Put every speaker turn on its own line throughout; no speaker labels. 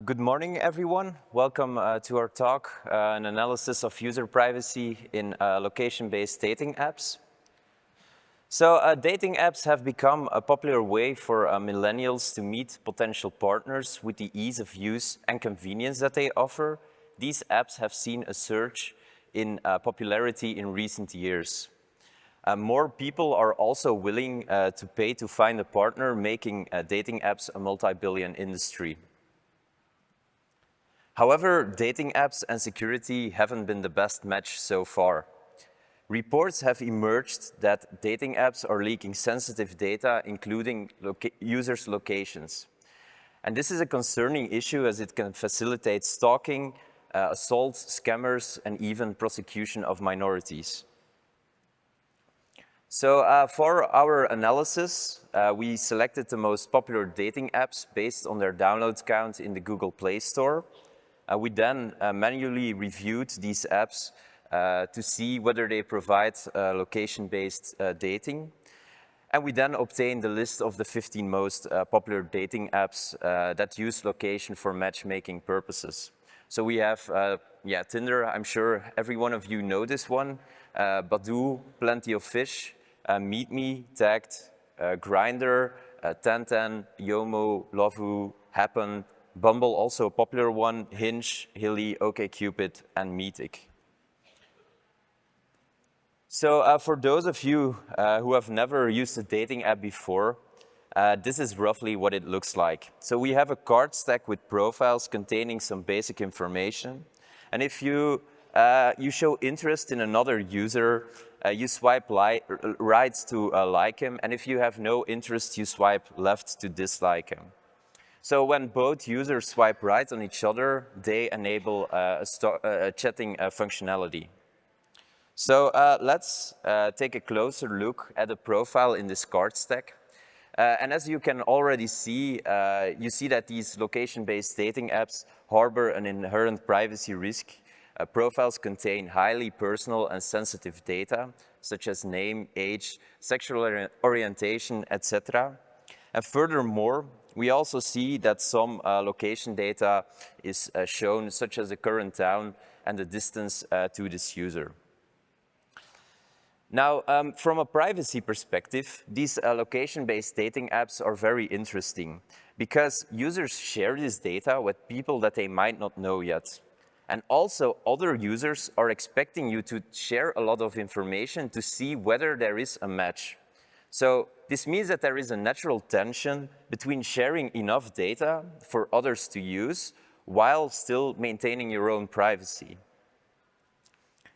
Good morning, everyone. Welcome to our talk, an analysis of user privacy in location-based dating apps. So dating apps have become a popular way for millennials to meet potential partners with the ease of use and convenience that they offer. These apps have seen a surge in popularity in recent years. More people are also willing to pay to find a partner, making dating apps a multi-billion industry. However, dating apps and security haven't been the best match so far. Reports have emerged that dating apps are leaking sensitive data, including users' locations. And this is a concerning issue as it can facilitate stalking, assault, scammers, and even prosecution of minorities. So for our analysis, we selected the most popular dating apps based on their download count in the Google Play Store. We then manually reviewed these apps to see whether they provide location-based dating. And we then obtained the list of the 15 most popular dating apps that use location for matchmaking purposes. So we have Tinder. I'm sure every one of you know this one. Badoo, Plenty of Fish, Meet Me, Tagged, Grindr, 1010, Yomo, Lovoo, Happen, Bumble, also a popular one, Hinge, Hilly, OkCupid, and Meetic. So for those of you who have never used a dating app before, this is roughly what it looks like. So we have a card stack with profiles containing some basic information. And if you show interest in another user, you swipe right to like him. And if you have no interest, you swipe left to dislike him. So when both users swipe right on each other, they enable a chatting functionality. So let's take a closer look at the profile in this card stack. And as you can already see, you see that these location-based dating apps harbor an inherent privacy risk. Profiles contain highly personal and sensitive data, such as name, age, sexual orientation, etc. And furthermore, we also see that some location data is shown, such as the current town and the distance to this user. Now, from a privacy perspective, these location-based dating apps are very interesting because users share this data with people that they might not know yet. And also, other users are expecting you to share a lot of information to see whether there is a match. So this means that there is a natural tension between sharing enough data for others to use while still maintaining your own privacy.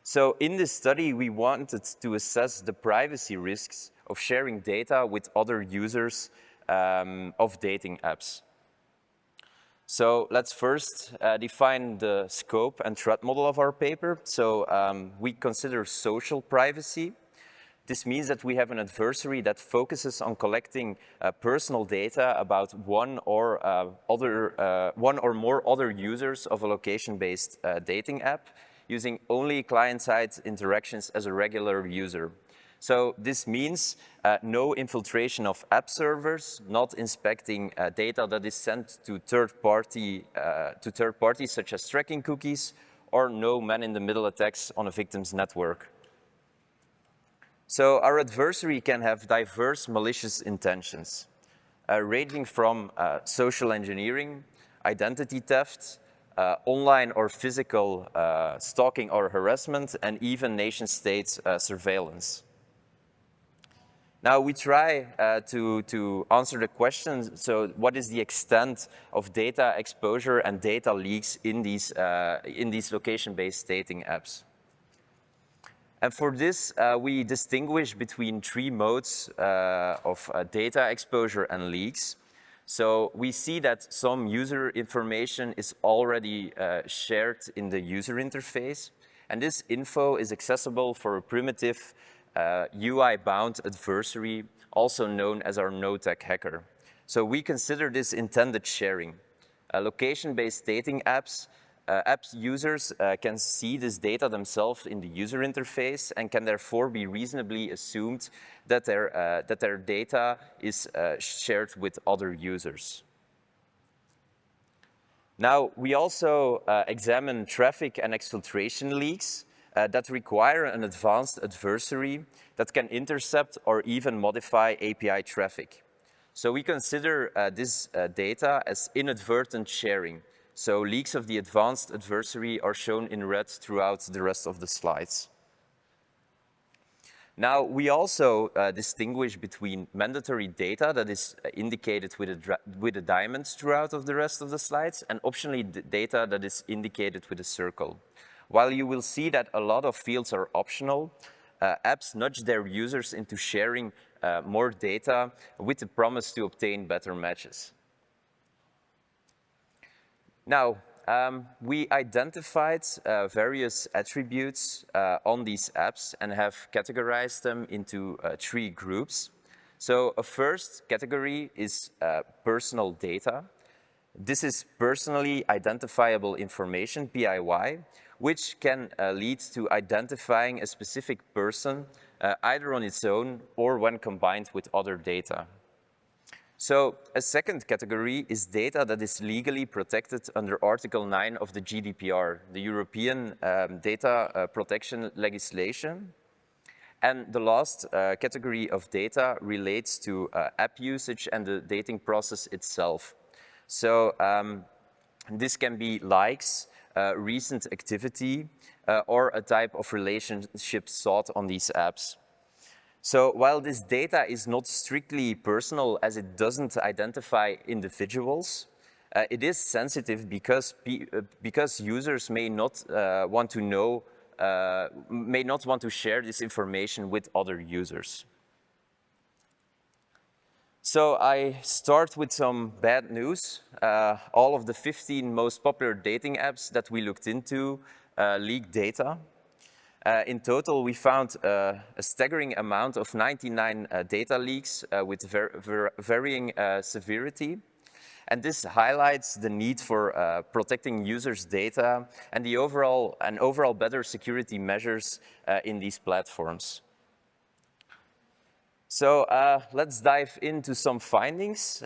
So in this study, we wanted to assess the privacy risks of sharing data with other users of dating apps. So let's first define the scope and threat model of our paper. So we consider social privacy. This means that we have an adversary that focuses on collecting personal data about one or more other users of a location-based dating app, using only client-side interactions as a regular user. So this means no infiltration of app servers, not inspecting data that is sent to third parties such as tracking cookies, or no man-in-the-middle attacks on a victim's network. So our adversary can have diverse malicious intentions, ranging from social engineering, identity theft, online or physical stalking or harassment, and even nation-state surveillance. Now we try to answer the question, so what is the extent of data exposure and data leaks in these location-based dating apps? And for this, we distinguish between three modes of data exposure and leaks. So we see that some user information is already shared in the user interface. And this info is accessible for a primitive UI-bound adversary, also known as our no-tech hacker. So we consider this intended sharing. Location-based dating apps users can see this data themselves in the user interface and can therefore be reasonably assumed that their data is shared with other users. Now, we also examine traffic and exfiltration leaks that require an advanced adversary that can intercept or even modify API traffic. So we consider this data as inadvertent sharing. So leaks of the advanced adversary are shown in red throughout the rest of the slides. Now, we also distinguish between mandatory data that is indicated with a diamond throughout of the rest of the slides and optionally data that is indicated with a circle. While you will see that a lot of fields are optional, apps nudge their users into sharing more data with the promise to obtain better matches. Now, we identified various attributes on these apps and have categorized them into 3 groups. So a first category is personal data. This is personally identifiable information, PIY, which can lead to identifying a specific person either on its own or when combined with other data. So a second category is data that is legally protected under Article 9 of the GDPR, the European data protection legislation. And the last category of data relates to app usage and the dating process itself. So this can be likes, recent activity, or a type of relationship sought on these apps. So while this data is not strictly personal as it doesn't identify individuals, it is sensitive because users may not want to know, may not want to share this information with other users. So I start with some bad news. All of the 15 most popular dating apps that we looked into leaked data. In total, we found a staggering amount of 99 data leaks with varying severity. And this highlights the need for protecting users' data and the overall better security measures in these platforms. So let's dive into some findings.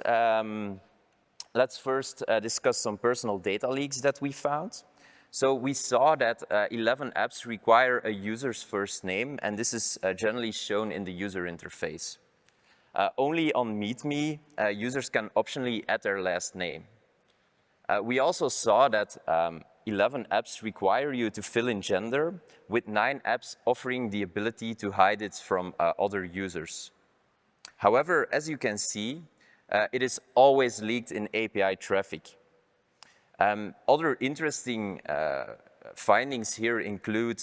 Let's first discuss some personal data leaks that we found. So we saw that 11 apps require a user's first name, and this is generally shown in the user interface. Only on MeetMe, users can optionally add their last name. We also saw that 11 apps require you to fill in gender, with 9 apps offering the ability to hide it from other users. However, as you can see, it is always leaked in API traffic. Other interesting findings here include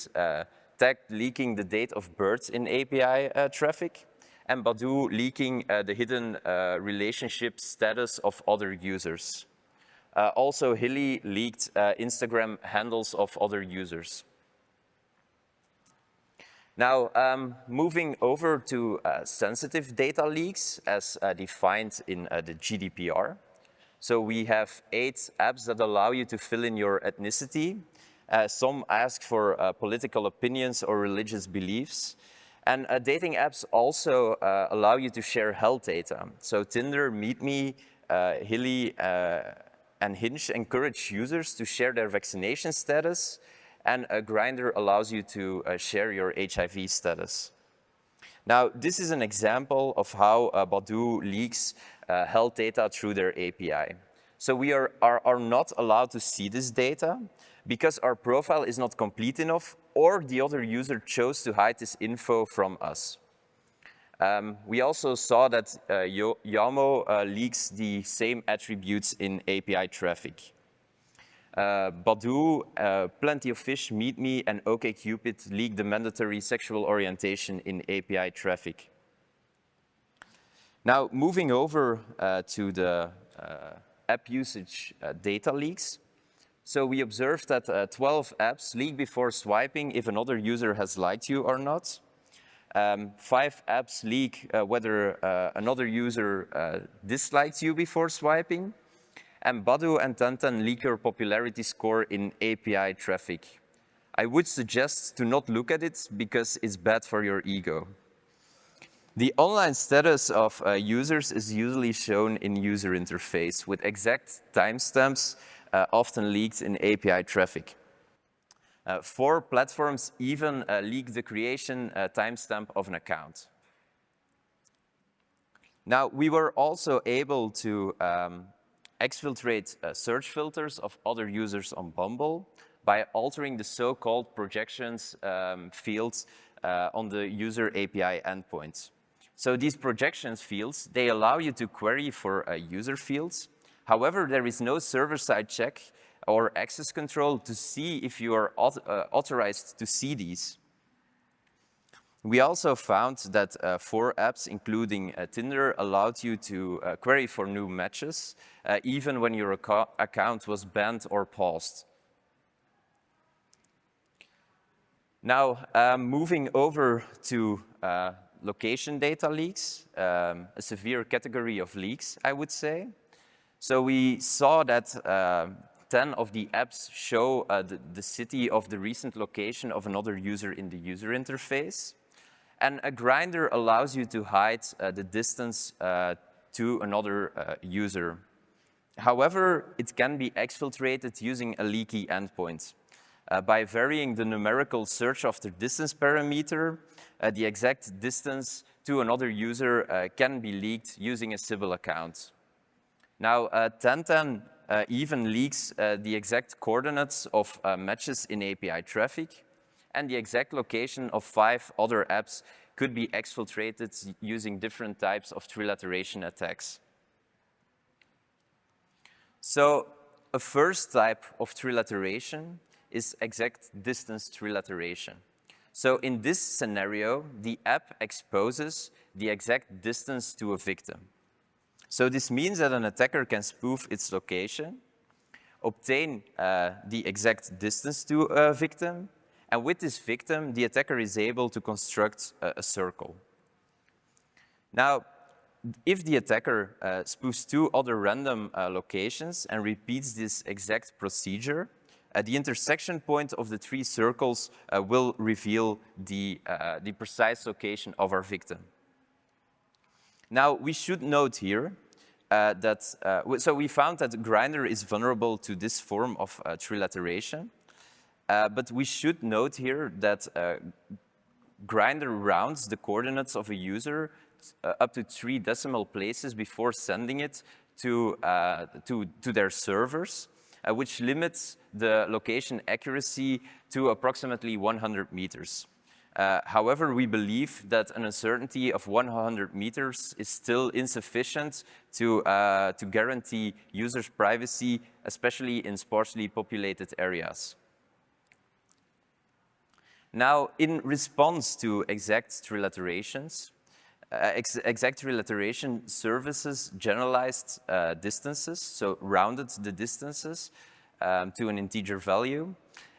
tag leaking the date of birth in API traffic, and Badoo leaking the hidden relationship status of other users. Also, Hilly leaked Instagram handles of other users. Now, moving over to sensitive data leaks as defined in the GDPR. So we have 8 apps that allow you to fill in your ethnicity. Some ask for political opinions or religious beliefs. And dating apps also allow you to share health data. So Tinder, MeetMe, Hilly, and Hinge encourage users to share their vaccination status. And Grindr allows you to share your HIV status. Now, this is an example of how Badoo leaks health data through their API. So we are not allowed to see this data because our profile is not complete enough or the other user chose to hide this info from us. We also saw that Yamo leaks the same attributes in API traffic. Badoo, Plenty of Fish, MeetMe, and OkCupid leak the mandatory sexual orientation in API traffic. Now, moving over to the app usage data leaks. So we observed that 12 apps leak before swiping if another user has liked you or not. 5 apps leak whether another user disliked you before swiping. And Badoo and Tenten leak your popularity score in API traffic. I would suggest to not look at it because it's bad for your ego. The online status of users is usually shown in user interface with exact timestamps often leaked in API traffic. 4 platforms even leak the creation timestamp of an account. Now, we were also able to exfiltrate search filters of other users on Bumble by altering the so-called projections fields on the user API endpoints. So these projections fields, they allow you to query for user fields. However, there is no server-side check or access control to see if you are authorized to see these. We also found that 4 apps, including Tinder, allowed you to query for new matches, even when your account was banned or paused. Now, moving over to location data leaks, a severe category of leaks, I would say. So we saw that 10 of the apps show the city of the recent location of another user in the user interface. And a grinder allows you to hide the distance to another user. However, it can be exfiltrated using a leaky endpoint. By varying the numerical search after distance parameter, the exact distance to another user can be leaked using a Sybil account. Now, 1010 even leaks the exact coordinates of matches in API traffic, and the exact location of 5 other apps could be exfiltrated using different types of trilateration attacks. So a first type of trilateration is exact distance trilateration. So in this scenario, the app exposes the exact distance to a victim. So this means that an attacker can spoof its location, obtain the exact distance to a victim, and with this victim, the attacker is able to construct a circle. Now, if the attacker spoofs 2 other random locations and repeats this exact procedure, the intersection point of the 3 circles will reveal the precise location of our victim. Now, we should note here so we found that Grindr is vulnerable to this form of trilateration. But we should note here that Grindr rounds the coordinates of a user up to 3 decimal places before sending it to their servers, which limits the location accuracy to approximately 100 meters. However, we believe that an uncertainty of 100 meters is still insufficient to guarantee users' privacy, especially in sparsely populated areas. Now, in response to exact trilaterations, exact trilateration services generalized distances, so rounded the distances to an integer value.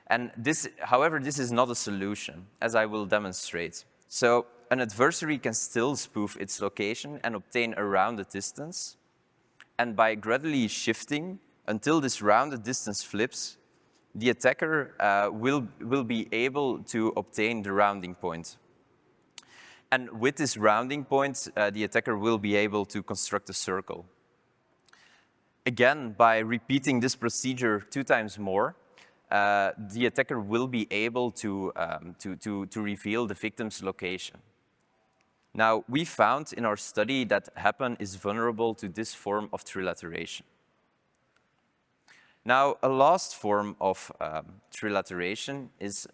And this, however, this is not a solution, as I will demonstrate. So an adversary can still spoof its location and obtain a rounded distance. And by gradually shifting until this rounded distance flips, the attacker will be able to obtain the rounding point. And with this rounding point, the attacker will be able to construct a circle. Again, by repeating this procedure 2 times more, the attacker will be able to reveal the victim's location. Now, we found in our study that Happen is vulnerable to this form of trilateration. Now, a last form of trilateration is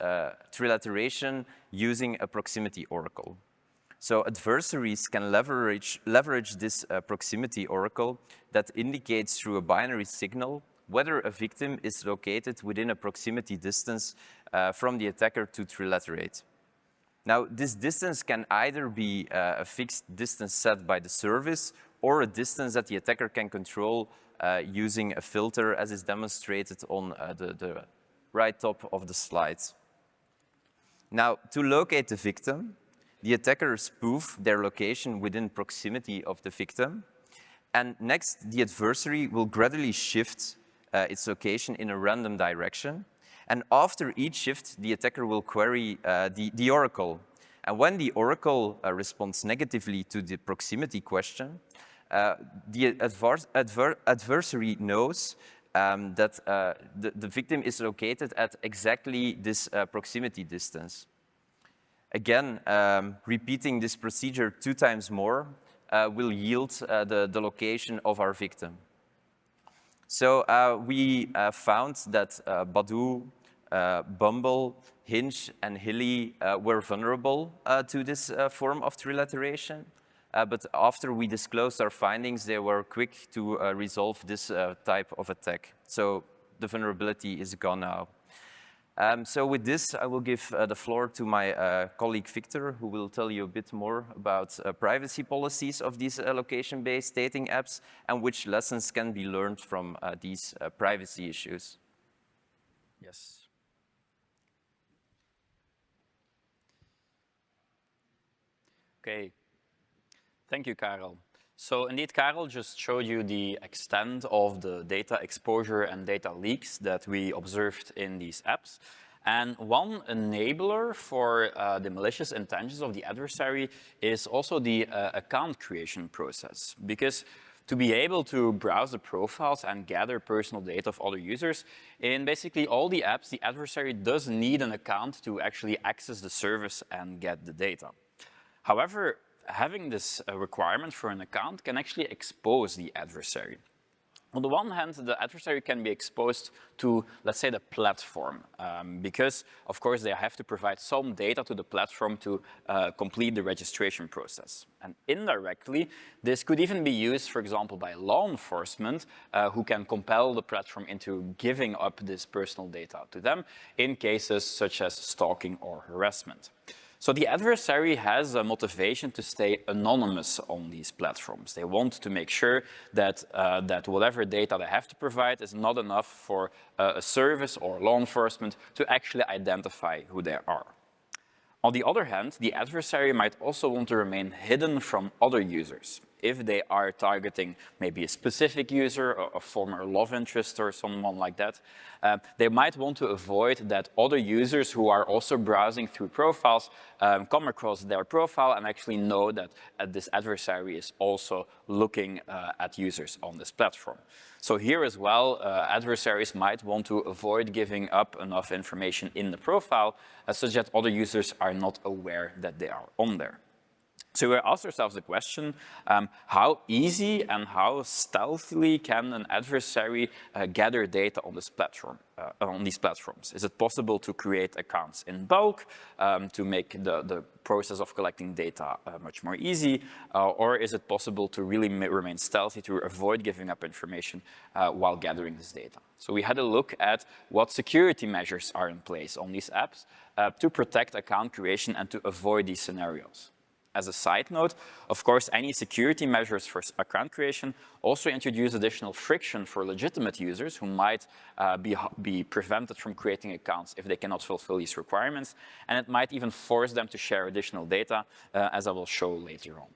trilateration using a proximity oracle. So adversaries can leverage this proximity oracle that indicates through a binary signal whether a victim is located within a proximity distance from the attacker to trilaterate. Now, this distance can either be a fixed distance set by the service or a distance that the attacker can control using a filter, as is demonstrated on the right top of the slide. Now, to locate the victim, the attacker spoofs their location within proximity of the victim. And next, the adversary will gradually shift its location in a random direction. And after each shift, the attacker will query the oracle. And when the oracle responds negatively to the proximity question, the adversary knows that the victim is located at exactly this proximity distance. Again, repeating this procedure 2 times more will yield the location of our victim. So we found that Badoo, Bumble, Hinge, and Hilly were vulnerable to this form of trilateration. But after we disclosed our findings, they were quick to resolve this type of attack. So the vulnerability is gone now. So with this, I will give the floor to my colleague Victor, who will tell you a bit more about privacy policies of these location-based dating apps and which lessons can be learned from these privacy issues.
Yes. Okay. Thank you, Karel. So indeed, Karel just showed you the extent of the data exposure and data leaks that we observed in these apps. And one enabler for the malicious intentions of the adversary is also the account creation process. Because to be able to browse the profiles and gather personal data of other users, in basically all the apps, the adversary does need an account to actually access the service and get the data. However, having this requirement for an account can actually expose the adversary. On the one hand, the adversary can be exposed to, let's say, the platform, because, of course, they have to provide some data to the platform to complete the registration process. And indirectly, this could even be used, for example, by law enforcement, who can compel the platform into giving up this personal data to them in cases such as stalking or harassment. So the adversary has a motivation to stay anonymous on these platforms. They want to make sure that, that whatever data they have to provide is not enough for a service or law enforcement to actually identify who they are. On the other hand, the adversary might also want to remain hidden from other users. If they are targeting maybe a specific user, a former love interest or someone like that, they might want to avoid that other users who are also browsing through profiles come across their profile and actually know that this adversary is also looking at users on this platform. So here as well, adversaries might want to avoid giving up enough information in the profile such that other users are not aware that they are on there. So we asked ourselves the question, how easy and how stealthily can an adversary gather data on this platform, on these platforms? Is it possible to create accounts in bulk to make the process of collecting data much more easy? Or is it possible to really remain stealthy to avoid giving up information while gathering this data? So we had a look at what security measures are in place on these apps to protect account creation and to avoid these scenarios. As a side note, of course, any security measures for account creation also introduce additional friction for legitimate users who might be prevented from creating accounts if they cannot fulfill these requirements, and it might even force them to share additional data, as I will show later on.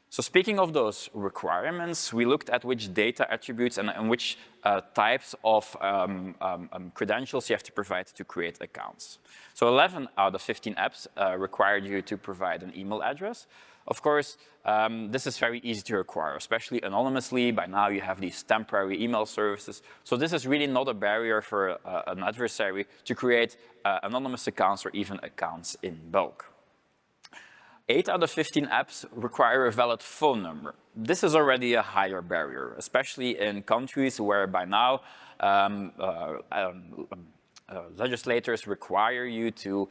So speaking of those requirements, we looked at which data attributes and which types of credentials you have to provide to create accounts. So 11 out of 15 apps required you to provide an email address. Of course, this is very easy to acquire, especially anonymously. By now, you have these temporary email services. So this is really not a barrier for an adversary to create anonymous accounts or even accounts in bulk. 8 out of 15 apps require a valid phone number. This is already a higher barrier, especially in countries where by now legislators require you to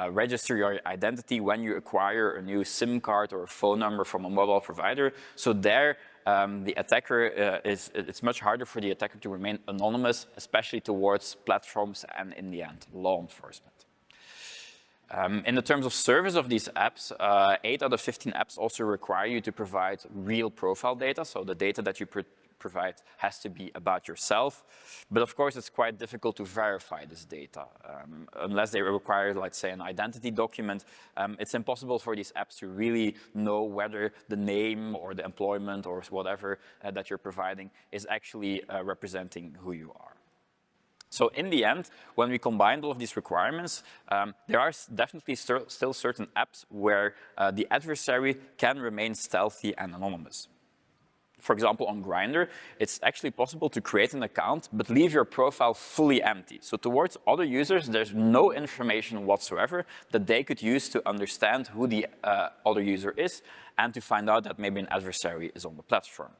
register your identity when you acquire a new SIM card or a phone number from a mobile provider. So there, the attacker it's much harder for the attacker to remain anonymous, especially towards platforms and, in the end, law enforcement. In the terms of service of these apps, 8 out of 15 apps also require you to provide real profile data. So the data that you provide has to be about yourself. But of course, it's quite difficult to verify this data. Unless they require, let's say, an identity document, it's impossible for these apps to really know whether the name or the employment or whatever that you're providing is actually representing who you are. So in the end, when we combined all of these requirements, there are definitely still certain apps where the adversary can remain stealthy and anonymous. For example, on Grindr, it's actually possible to create an account but leave your profile fully empty. So towards other users, there's no information whatsoever that they could use to understand who the other user is and to find out that maybe an adversary is on the platform.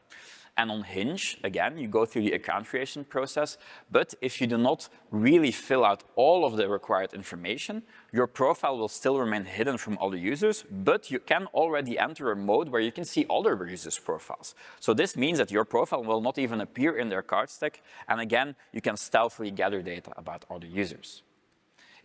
And on Hinge, again, you go through the account creation process, but if you do not really fill out all of the required information, your profile will still remain hidden from other users, but you can already enter a mode where you can see other users' profiles. So this means that your profile will not even appear in their card stack, and again, you can stealthily gather data about other users.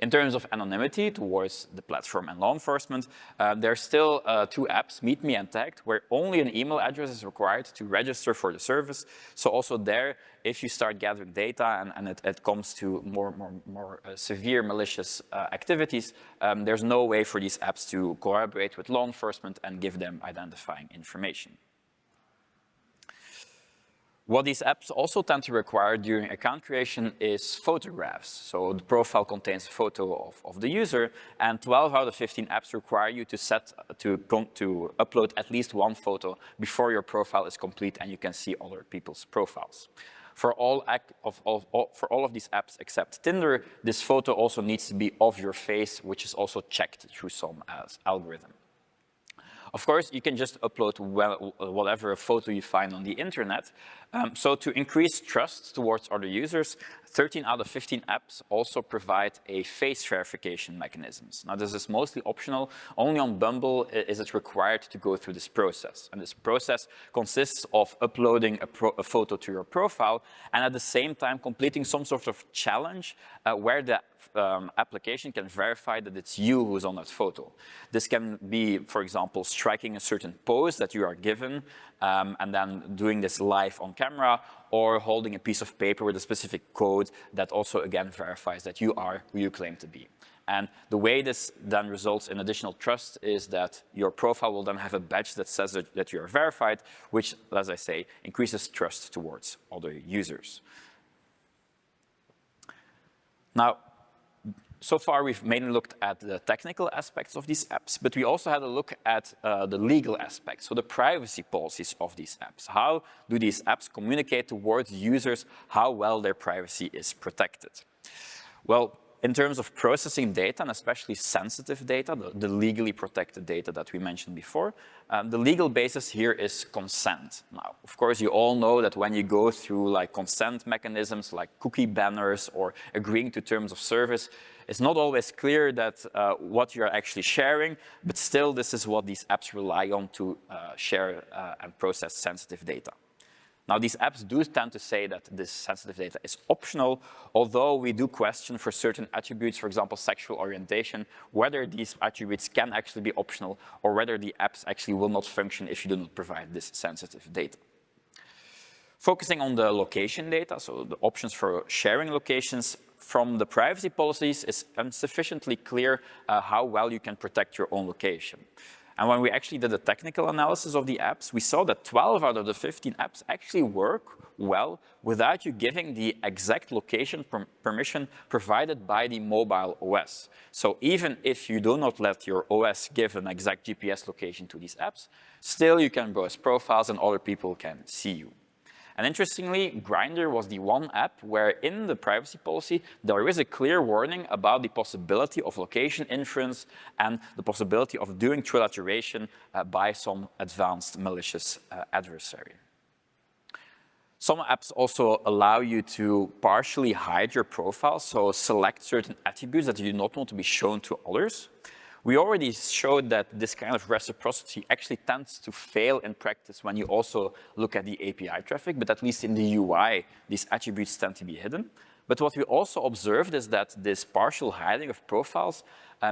In terms of anonymity towards the platform and law enforcement, there are still two apps, Meet Me and Tagged, where only an email address is required to register for the service. So also there, if you start gathering data and it comes to more severe malicious activities, there's no way for these apps to collaborate with law enforcement and give them identifying information. What these apps also tend to require during account creation is photographs. So the profile contains a photo of the user, and 12 out of 15 apps require you to upload at least one photo before your profile is complete and you can see other people's profiles. For all of these apps except Tinder, this photo also needs to be of your face, which is also checked through some algorithm. Of course, you can just upload whatever photo you find on the internet. So to increase trust towards other users, 13 out of 15 apps also provide a face verification mechanisms. Now, this is mostly optional. Only on Bumble is it required to go through this process. And this process consists of uploading a photo to your profile and at the same time completing some sort of challenge where the application can verify that it's you who's on that photo. This can be, for example, striking a certain pose that you are given and then doing this live on camera, or holding a piece of paper with a specific code that also, again, verifies that you are who you claim to be. And the way this then results in additional trust is that your profile will then have a badge that says that you are verified, which, as I say, increases trust towards other users. Now, so far, we've mainly looked at the technical aspects of these apps, but we also had a look at the legal aspects, so the privacy policies of these apps. How do these apps communicate towards users how well their privacy is protected? Well, in terms of processing data, and especially sensitive data, the legally protected data that we mentioned before, the legal basis here is consent. Now, of course, you all know that when you go through like consent mechanisms like cookie banners or agreeing to terms of service, it's not always clear that what you're actually sharing, but still this is what these apps rely on to share and process sensitive data. Now, these apps do tend to say that this sensitive data is optional, although we do question for certain attributes, for example, sexual orientation, whether these attributes can actually be optional or whether the apps actually will not function if you do not provide this sensitive data. Focusing on the location data, so the options for sharing locations from the privacy policies is insufficiently clear how well you can protect your own location. And when we actually did a technical analysis of the apps, we saw that 12 out of the 15 apps actually work well without you giving the exact location permission provided by the mobile OS. So even if you do not let your OS give an exact GPS location to these apps, still you can browse profiles and other people can see you. And interestingly, Grindr was the one app where in the privacy policy, there is a clear warning about the possibility of location inference and the possibility of doing trilateration by some advanced malicious adversary. Some apps also allow you to partially hide your profile, so select certain attributes that you do not want to be shown to others. We already showed that this kind of reciprocity actually tends to fail in practice when you also look at the API traffic, but at least in the UI, these attributes tend to be hidden. But what we also observed is that this partial hiding of profiles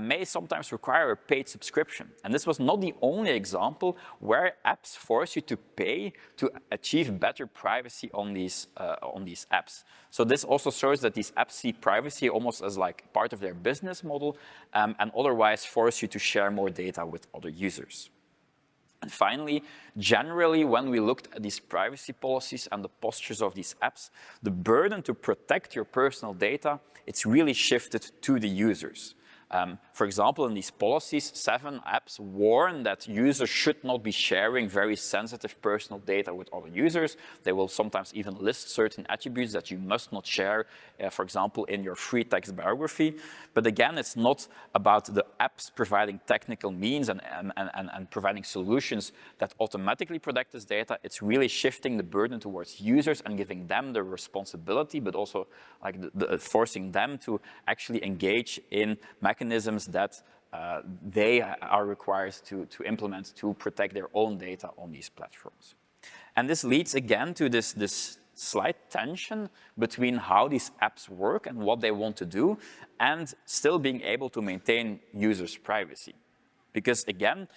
may sometimes require a paid subscription. And this was not the only example where apps force you to pay to achieve better privacy on these apps. So this also shows that these apps see privacy almost as like part of their business model and otherwise force you to share more data with other users. And finally, generally, when we looked at these privacy policies and the postures of these apps, the burden to protect your personal data, it's really shifted to the users. For example, in these policies, 7 apps warn that users should not be sharing very sensitive personal data with other users. They will sometimes even list certain attributes that you must not share, for example, in your free text biography. But again, it's not about the apps providing technical means and providing solutions that automatically protect this data. It's really shifting the burden towards users and giving them the responsibility, but also like forcing them to actually engage in mechanisms that they are required to implement to protect their own data on these platforms. And this leads again to this slight tension between how these apps work and what they want to do, and still being able to maintain users' privacy. Because again,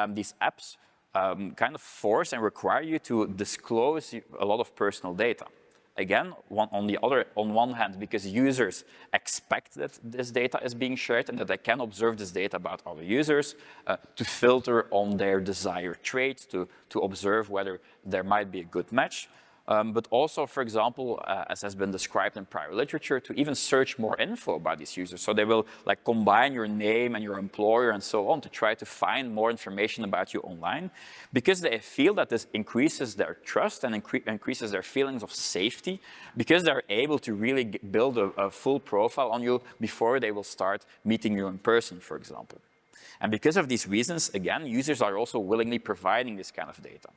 these apps kind of force and require you to disclose a lot of personal data. Again, on one hand, because users expect that this data is being shared and that they can observe this data about other users, to filter on their desired traits, to observe whether there might be a good match. But also, for example, as has been described in prior literature, to even search more info about these users. So they will like combine your name and your employer and so on to try to find more information about you online, because they feel that this increases their trust and increases their feelings of safety, because they're able to really build a full profile on you before they will start meeting you in person, for example. And because of these reasons, again, users are also willingly providing this kind of data,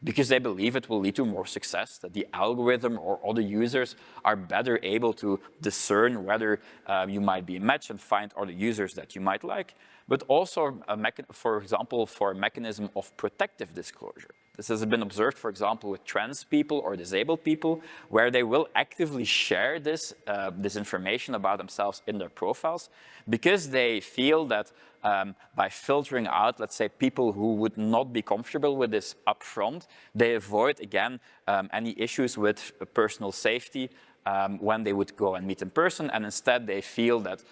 because they believe it will lead to more success, that the algorithm or other users are better able to discern whether you might be a match and find other users that you might like, but also, for example, for a mechanism of protective disclosure. This has been observed, for example, with trans people or disabled people, where they will actively share this information about themselves in their profiles, because they feel that by filtering out, let's say, people who would not be comfortable with this upfront, they avoid, again, any issues with personal safety when they would go and meet in person, and instead they feel that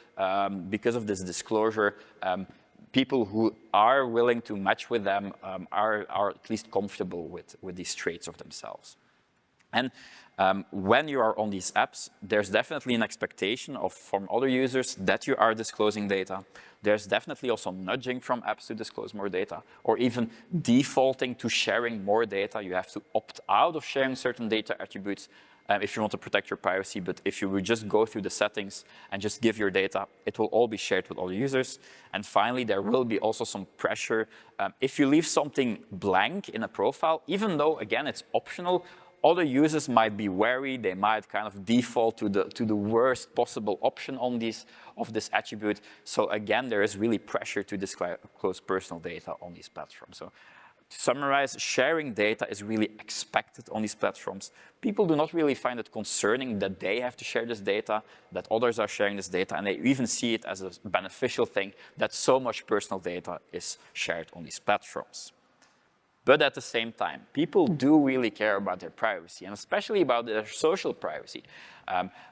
because of this disclosure, people who are willing to match with them are at least comfortable with these traits of themselves. And when you are on these apps, there's definitely an expectation from other users that you are disclosing data. There's definitely also nudging from apps to disclose more data, or even defaulting to sharing more data. You have to opt out of sharing certain data attributes if you want to protect your privacy. But if you would just go through the settings and just give your data, it will all be shared with other users. And finally, there will be also some pressure. If you leave something blank in a profile, even though, again, it's optional, other users might be wary. They might kind of default to the worst possible option on of this attribute. So again, there is really pressure to disclose personal data on these platforms. So to summarize, sharing data is really expected on these platforms. People do not really find it concerning that they have to share this data, that others are sharing this data, and they even see it as a beneficial thing that so much personal data is shared on these platforms. But at the same time, people do really care about their privacy, and especially about their social privacy.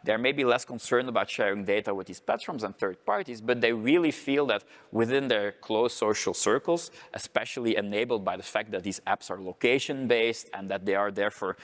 They're maybe less concerned about sharing data with these platforms and third parties, but they really feel that within their close social circles, especially enabled by the fact that these apps are location-based and that they are therefore,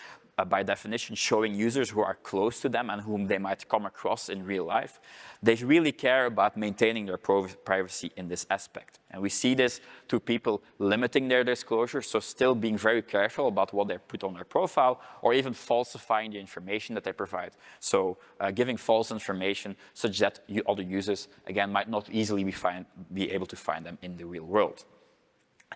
by definition, showing users who are close to them and whom they might come across in real life, they really care about maintaining their privacy in this aspect. And we see this to people limiting their disclosure, so still being very careful about what they put on their profile, or even falsifying the information that they provide. So giving false information such that other users, again, might not easily be able to find them in the real world.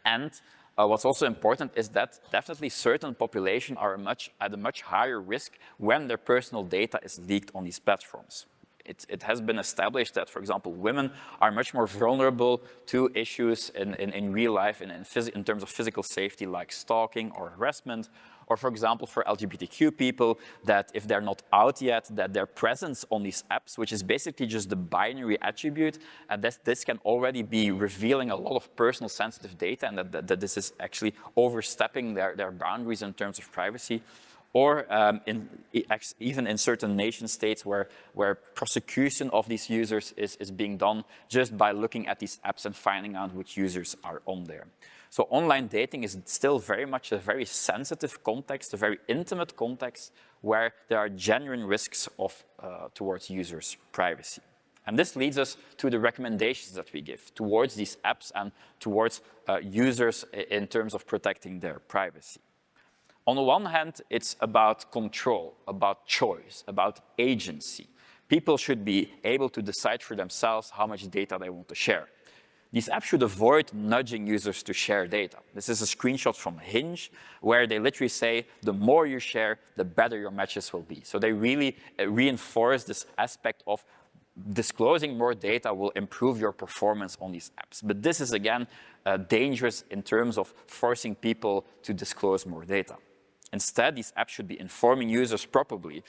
And what's also important is that definitely certain populations are at a much higher risk when their personal data is leaked on these platforms. It has been established that, for example, women are much more vulnerable to issues in real life in terms of physical safety, like stalking or harassment. Or, for example, for LGBTQ people, that if they're not out yet, that their presence on these apps, which is basically just the binary attribute, and this can already be revealing a lot of personal sensitive data, and that this is actually overstepping their boundaries in terms of privacy. Or even in certain nation states where prosecution of these users is being done just by looking at these apps and finding out which users are on there. So online dating is still very much a very sensitive context, a very intimate context, where there are genuine risks towards users' privacy. And this leads us to the recommendations that we give towards these apps and towards users in terms of protecting their privacy. On the one hand, it's about control, about choice, about agency. People should be able to decide for themselves how much data they want to share. These apps should avoid nudging users to share data. This is a screenshot from Hinge, where they literally say, the more you share, the better your matches will be. So they really reinforce this aspect of disclosing more data will improve your performance on these apps. But this is, again, dangerous in terms of forcing people to disclose more data. Instead, these apps should be informing users properly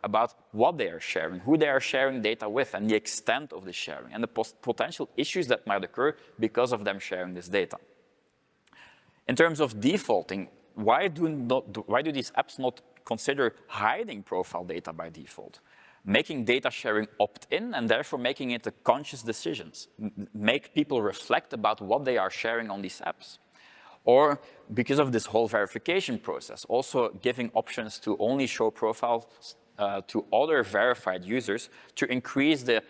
about what they are sharing, who they are sharing data with, and the extent of the sharing, and the potential issues that might occur because of them sharing this data. In terms of defaulting, why do these apps not consider hiding profile data by default? Making data sharing opt-in and therefore making it a conscious decision. Make people reflect about what they are sharing on these apps. Or, because of this whole verification process, also giving options to only show profiles to other verified users to increase the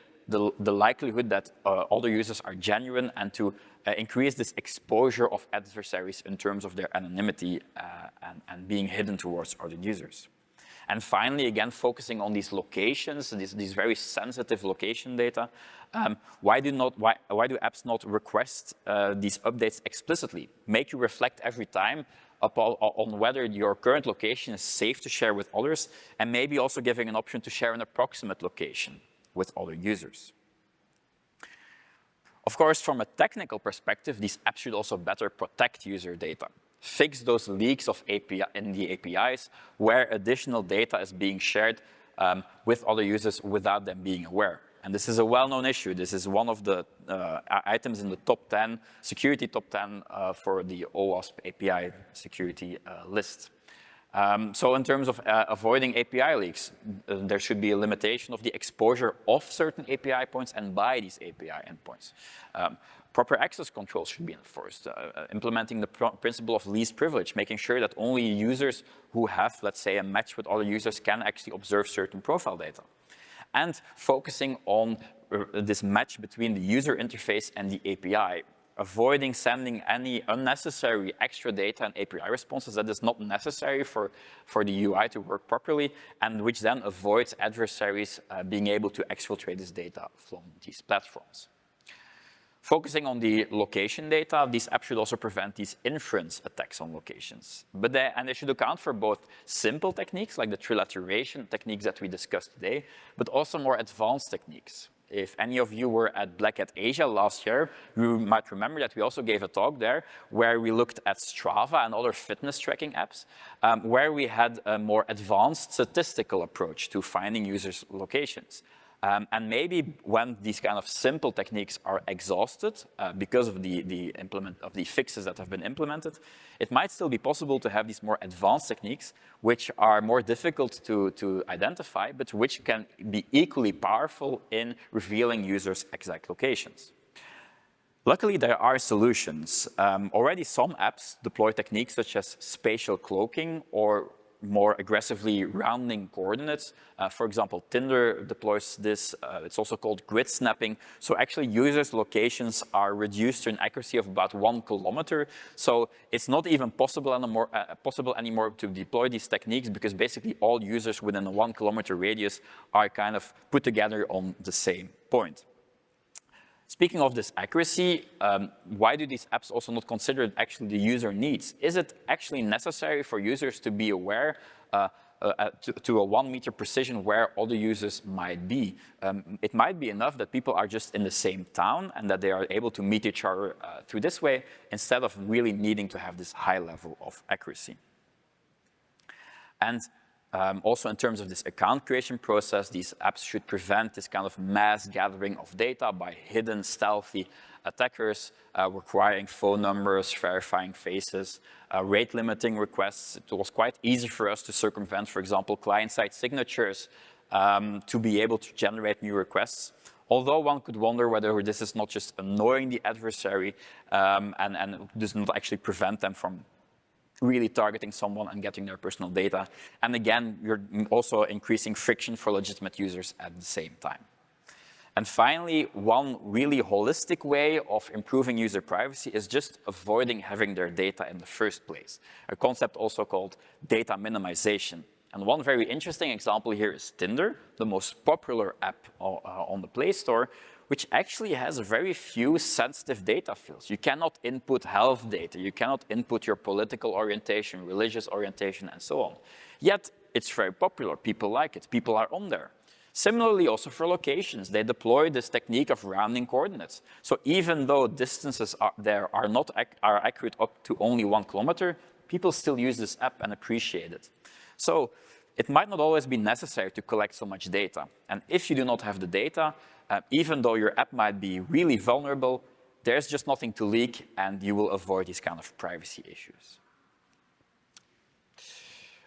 likelihood that other users are genuine and to increase this exposure of adversaries in terms of their anonymity and being hidden towards other users. And finally, again, focusing on these locations, these very sensitive location data. Why do apps not request these updates explicitly? Make you reflect every time on whether your current location is safe to share with others, and maybe also giving an option to share an approximate location with other users. Of course, from a technical perspective, these apps should also better protect user data. Fix those leaks of in the APIs where additional data is being shared with other users without them being aware. And this is a well-known issue. This is one of the items in the top 10, security top 10 for the OWASP API security list. So in terms of avoiding API leaks, there should be a limitation of the exposure of certain API points and by these API endpoints. Proper access controls should be enforced, implementing the principle of least privilege, making sure that only users who have, let's say, a match with other users can actually observe certain profile data. And focusing on this match between the user interface and the API, avoiding sending any unnecessary extra data and API responses that is not necessary for the UI to work properly, and which then avoids adversaries being able to exfiltrate this data from these platforms. Focusing on the location data, these apps should also prevent these inference attacks on locations. And they should account for both simple techniques, like the trilateration techniques that we discussed today, but also more advanced techniques. If any of you were at Black Hat Asia last year, you might remember that we also gave a talk there where we looked at Strava and other fitness tracking apps, where we had a more advanced statistical approach to finding users' locations. And maybe when these kind of simple techniques are exhausted because of the fixes that have been implemented, it might still be possible to have these more advanced techniques, which are more difficult to identify, but which can be equally powerful in revealing users' exact locations. Luckily, there are solutions. Already some apps deploy techniques such as spatial cloaking or more aggressively rounding coordinates. For example, Tinder deploys this. It's also called grid snapping. So actually users' locations are reduced to an accuracy of about 1 kilometer. So it's not even possible anymore to deploy these techniques because basically all users within a 1 kilometer radius are kind of put together on the same point. Speaking of this accuracy, why do these apps also not consider actually the user needs? Is it actually necessary for users to be aware to a 1 meter precision where other users might be? It might be enough that people are just in the same town and that they are able to meet each other through this way instead of really needing to have this high level of accuracy. And also in terms of this account creation process, these apps should prevent this kind of mass gathering of data by hidden, stealthy attackers, requiring phone numbers, verifying faces, rate limiting requests. It was quite easy for us to circumvent, for example, client-side signatures to be able to generate new requests. Although one could wonder whether this is not just annoying the adversary and does not actually prevent them from really targeting someone and getting their personal data. And again, you're also increasing friction for legitimate users at the same time. And finally, one really holistic way of improving user privacy is just avoiding having their data in the first place, a concept also called data minimization. And one very interesting example here is Tinder, the most popular app on the Play Store, which actually has very few sensitive data fields. You cannot input health data, you cannot input your political orientation, religious orientation, and so on. Yet, it's very popular, people like it, people are on there. Similarly, also for locations, they deploy this technique of rounding coordinates. So even though distances are accurate up to only 1 kilometer, people still use this app and appreciate it. So it might not always be necessary to collect so much data. And if you do not have the data, even though your app might be really vulnerable, there's just nothing to leak, and you will avoid these kind of privacy issues.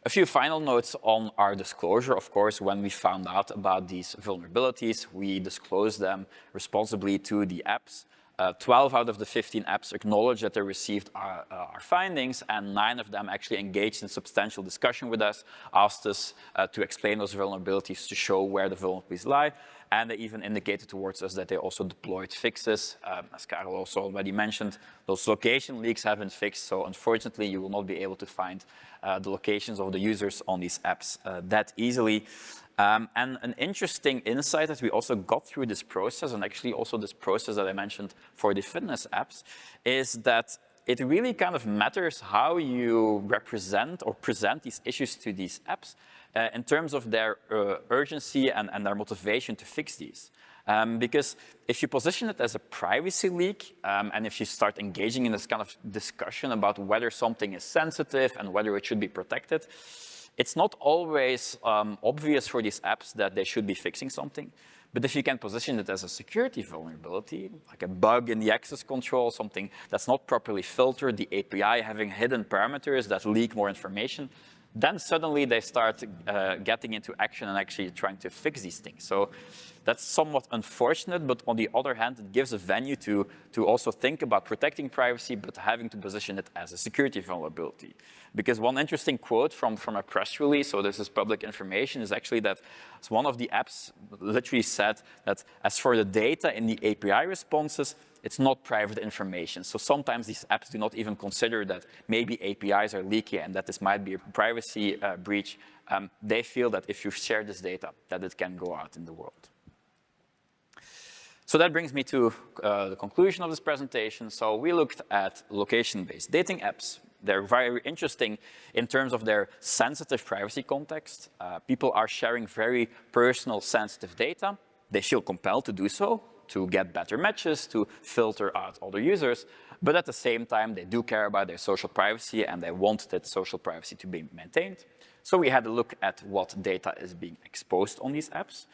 A few final notes on our disclosure. Of course, when we found out about these vulnerabilities, we disclosed them responsibly to the apps. 12 out of the 15 apps acknowledged that they received our findings, and 9 of them actually engaged in substantial discussion with us, asked us to explain those vulnerabilities, to show where the vulnerabilities lie, and they even indicated towards us that they also deployed fixes. As Karel also already mentioned, those location leaks have been fixed, so unfortunately you will not be able to find the locations of the users on these apps that easily. And an interesting insight that we also got through this process, and actually also this process that I mentioned for the fitness apps, is that it really kind of matters how you represent or present these issues to these apps in terms of their urgency and their motivation to fix these. Because if you position it as a privacy leak, and if you start engaging in this kind of discussion about whether something is sensitive and whether it should be protected, it's not always obvious for these apps that they should be fixing something. But if you can position it as a security vulnerability, like a bug in the access control, something that's not properly filtered, the API having hidden parameters that leak more information, then suddenly they start getting into action and actually trying to fix these things. So that's somewhat unfortunate, but on the other hand, it gives a venue to also think about protecting privacy, but having to position it as a security vulnerability. Because one interesting quote from a press release, so this is public information, is actually that one of the apps literally said that as for the data in the API responses, it's not private information. So sometimes these apps do not even consider that maybe APIs are leaky and that this might be a privacy breach. They feel that if you share this data, that it can go out in the world. So that brings me to the conclusion of this presentation. So we looked at location-based dating apps. They're very interesting in terms of their sensitive privacy context. People are sharing very personal, sensitive data. They feel compelled to do so, to get better matches, to filter out other users. But at the same time, they do care about their social privacy, and they want that social privacy to be maintained. So we had a look at what data is being exposed on these apps.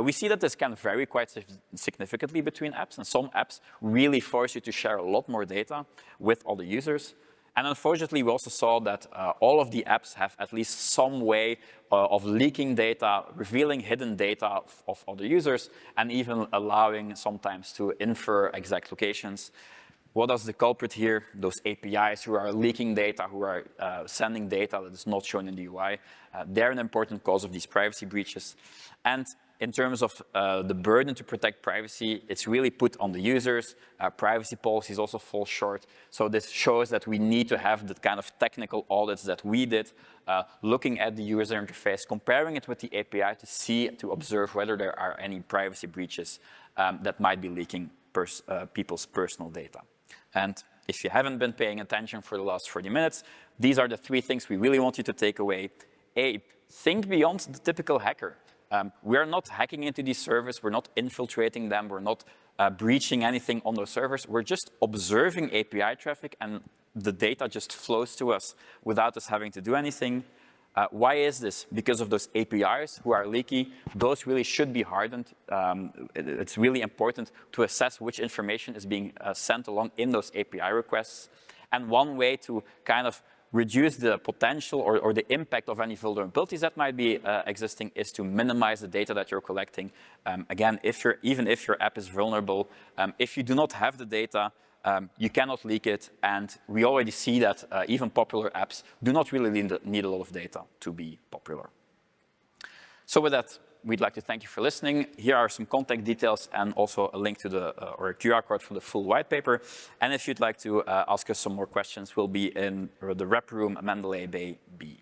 We see that this can vary quite significantly between apps, and some apps really force you to share a lot more data with other users. And unfortunately, we also saw that all of the apps have at least some way of leaking data, revealing hidden data of other users, and even allowing sometimes to infer exact locations. What is the culprit here? Those APIs who are leaking data, who are sending data that is not shown in the UI. They're an important cause of these privacy breaches. And in terms of the burden to protect privacy, it's really put on the users. Privacy policies also fall short. So this shows that we need to have the kind of technical audits that we did, looking at the user interface, comparing it with the API to see, to observe whether there are any privacy breaches that might be leaking people's personal data. And if you haven't been paying attention for the last 40 minutes, these are the 3 things we really want you to take away. A, think beyond the typical hacker. We are not hacking into these servers, we're not infiltrating them, we're not breaching anything on those servers, we're just observing API traffic and the data just flows to us without us having to do anything. Why is this? Because of those APIs who are leaky, those really should be hardened. It's really important to assess which information is being sent along in those API requests. And one way to kind of reduce the potential or the impact of any vulnerabilities that might be existing is to minimize the data that you're collecting. Again, even if your app is vulnerable, if you do not have the data, you cannot leak it, and we already see that even popular apps do not really need a lot of data to be popular. So with that, we'd like to thank you for listening. Here are some contact details and also a link to the, or a QR code for the full white paper. And if you'd like to ask us some more questions, we'll be in the rep room, Mandalay Bay B.